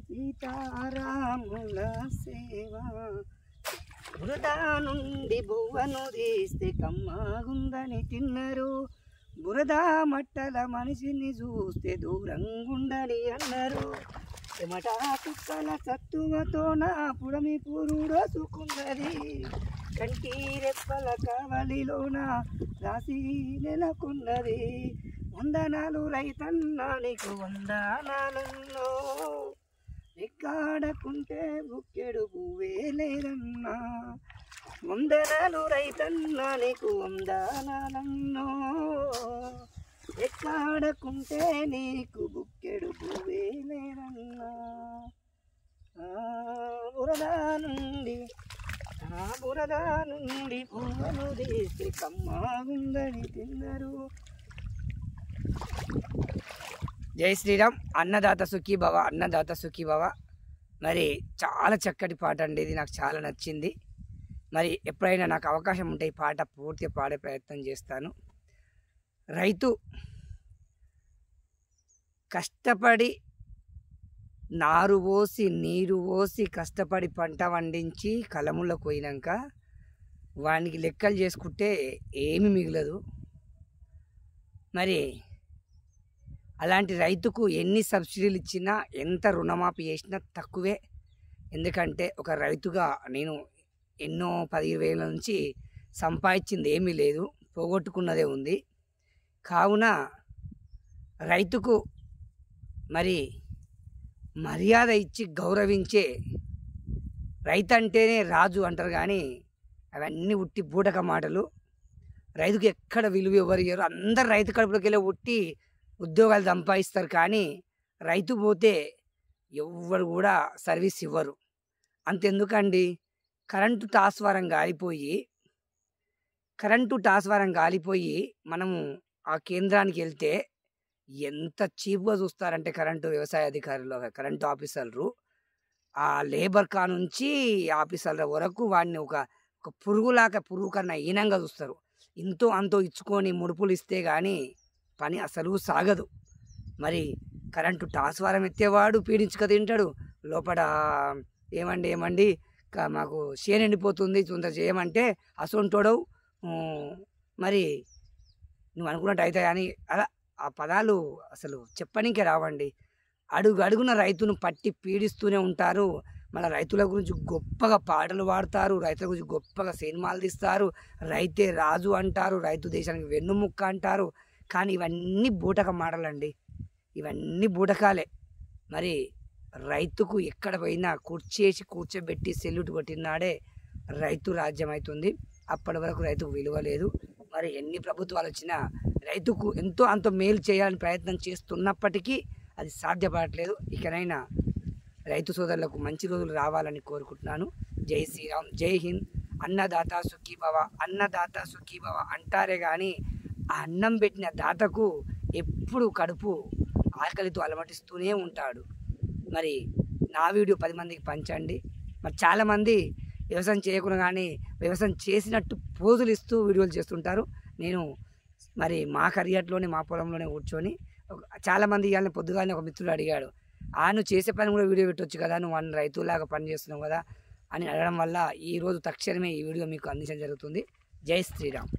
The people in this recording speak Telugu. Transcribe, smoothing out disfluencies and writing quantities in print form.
సీతారాముల సేవ బురద నుండి బువ్వను తీస్తే కమ్మగుందని తిన్నారు. బురద మట్టల మనిషిని చూస్తే దూరంగుండని అన్నారు. చెమట కుక్కల చత్తువతో నా పుడమి పురుడోసుకున్నది. కంటి రెప్పల కావలిలోన రాసి నెలకొన్నది. వందనాలు రైతన్నా నీకు వందనాలన్నో. ఎక్కాడకుంటే బుక్కెడు పువ్వే లేదన్నా. వందనాలు రైతన్నా నీకు వందనాలన్నో. ఎక్కాడకుంటే నీకు బుక్కెడు పువ్వే లేదన్నా. బురద నుండి పువ్వును తీసి కమ్మగుందని తిన్నారు. జై శ్రీరామ్. అన్నదాత సుఖీ భవ, అన్నదాత సుఖీ భవ. మరి చాలా చక్కటి పాట అండి, ఇది నాకు చాలా నచ్చింది. మరి ఎప్పుడైనా నాకు అవకాశం ఉంటే ఈ పాట పూర్తిగా పాడే ప్రయత్నం చేస్తాను. రైతు కష్టపడి నారు పోసి నీరు పోసి కష్టపడి పంట పండించి కలములో పోయినాక వానికి లెక్కలు చేసుకుంటే ఏమి మిగలదు. మరి అలాంటి రైతుకు ఎన్ని సబ్సిడీలు ఇచ్చినా ఎంత రుణమాఫీ చేసినా తక్కువే. ఎందుకంటే ఒక రైతుగా నేను ఎన్నో 10-20 ఏళ్ళ నుంచి సంపాదించింది ఏమీ లేదు, పోగొట్టుకున్నదే ఉంది. కావున రైతుకు మరి మర్యాద ఇచ్చి గౌరవించే, రైతు అంటేనే రాజు అంటారు కానీ అవన్నీ ఉట్టి బూటక మాటలు. రైతుకు ఎక్కడ విలువ ఎవరు ఇవ్వరు. అందరు రైతు కడుపులోకి వెళ్ళి ఉట్టి ఉద్యోగాలు సంపాదిస్తారు కానీ రైతు పోతే ఎవ్వరు కూడా సర్వీస్ ఇవ్వరు. అంతెందుకండి, కరెంటు ట్రాన్స్ఫారం గాలిపోయి మనము ఆ కేంద్రానికి వెళ్తే ఎంత చీప్గా చూస్తారంటే వ్యవసాయ అధికారులు, కరెంటు ఆఫీసర్లు, ఆ లేబర్ కా నుంచి ఆఫీసర్ల వరకు వాడిని ఒక పురుగు కన్నా హీనంగా చూస్తారు. ఇంతో అంతో ఇచ్చుకొని ముడుపులు ఇస్తే కానీ పని అసలు సాగదు. మరి కరెంటు ట్రాన్స్ఫారం ఎత్తేవాడు పీడించుక తింటాడు. లోపల ఏమండి మాకు చేను ఎండిపోతుంది తొందర చేయమంటే అసొంటోడవు మరి నువ్వు అనుకున్నట్టు అవుతాయి అని అలా ఆ పదాలు అసలు చెప్పడానికే రావండి. అడుగున రైతును పట్టి పీడిస్తూనే ఉంటారు. మన రైతుల గురించి గొప్పగా పాటలు పాడతారు, రైతుల గురించి గొప్పగా సినిమాలు తీస్తారు, రైతే రాజు అంటారు, రైతు దేశానికి వెన్నుముక్క అంటారు. కానీ ఇవన్నీ బూటక మాటలండి, ఇవన్నీ బూటకాలే. మరి రైతుకు ఎక్కడ పోయినా కూర్చోబెట్టి సెల్యూట్ కొట్టినాడే రైతు రాజ్యం అవుతుంది. అప్పటి వరకు రైతుకు విలువ లేదు. మరి ఎన్ని ప్రభుత్వాలు వచ్చినా రైతుకు ఎంతో అంత మేలు చేయాలని ప్రయత్నం చేస్తున్నప్పటికీ అది సాధ్యపడట్లేదు. ఇకనైనా రైతు సోదరులకు మంచి రోజులు రావాలని కోరుకుంటున్నాను. జై శ్రీరామ్, జై హింద్. అన్నదాత సుఖీభవ, అన్నదాత సుఖీభవ అంటారే కానీ ఆ అన్నం పెట్టిన దాతకు ఎప్పుడు కడుపు ఆకలితో అలమటిస్తూనే ఉంటాడు. మరి నా వీడియో 10 మందికి పంచండి. మరి చాలామంది వ్యవసాయం చేయకుండా కానీ వ్యవసాయం చేసినట్టు పోజులు ఇస్తూ వీడియోలు చేస్తుంటారు. నేను మరి మా కరియట్లోనే మా పొలంలోనే కూర్చొని చాలామంది ఇవాళ పొద్దుగానే ఒక మిత్రుడు అడిగాడు, నువ్వు చేసే పని కూడా వీడియో పెట్టవచ్చు కదా, నువ్వు అన్న రైతులాగా పని చేస్తున్నావు కదా అని అడగడం వల్ల ఈరోజు తక్షణమే ఈ వీడియో మీకు అందించడం జరుగుతుంది. జై శ్రీరామ్.